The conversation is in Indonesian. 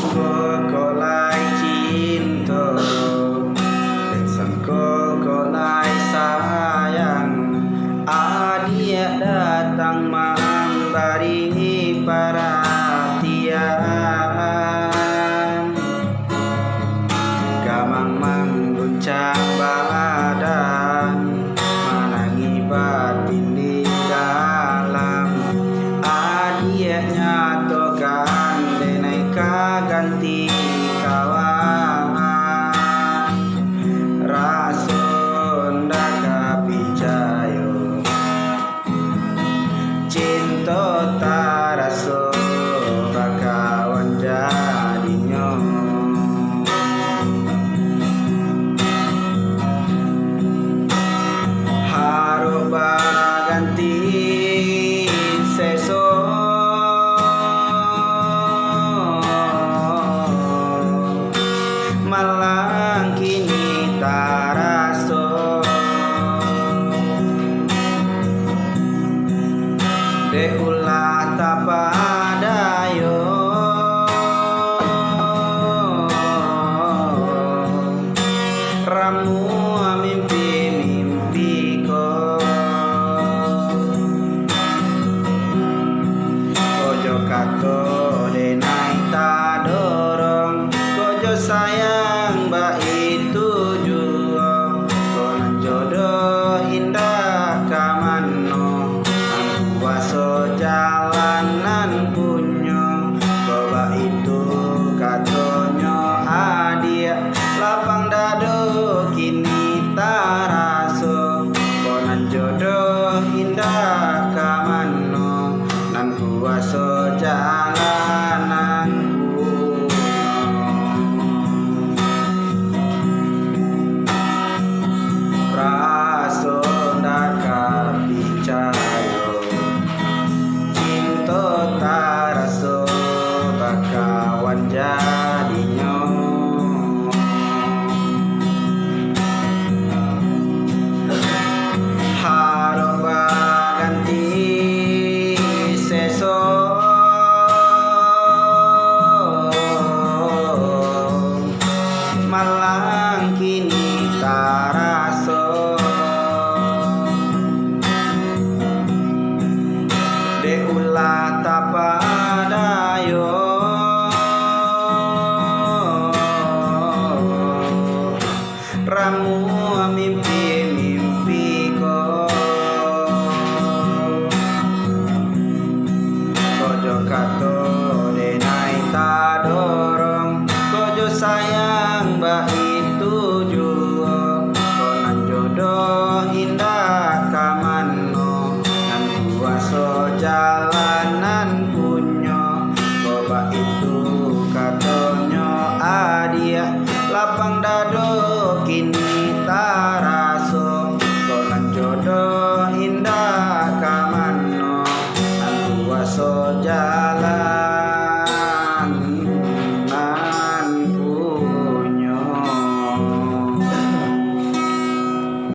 Kolai cinta kolai sayang, adia datang memberi perhatian, gamang mengguncang badan, menangi batin di dalam, adia nyatokan denai kaganti kawan, rasunda kapicayo cinta taraso bakawan jadinyo, harus baganti seso malang kini taraso de ulah tapadayo ramu mimpi ko kojo kato denai ta dorong kojo sayang ba itu juo konan jodoh indah kamano waso jalanan punyo coba itu katonyo adia lapang dado kini taraso konan jodoh indah kamano nan waso jalanan punyo raso ndaka picayo taraso bakawan jadinyo, harus baganti seso malang kini taraso de ulah tapadayo ramu mimpi ko kojo kato denai ta dorong kojo sayang ba itu juo konan jodoh indah kamano nan kuaso jalanan punyo coba itu katonyo adia lapang dado kini taraso konan jodoh indah kamano nan kuaso jalanan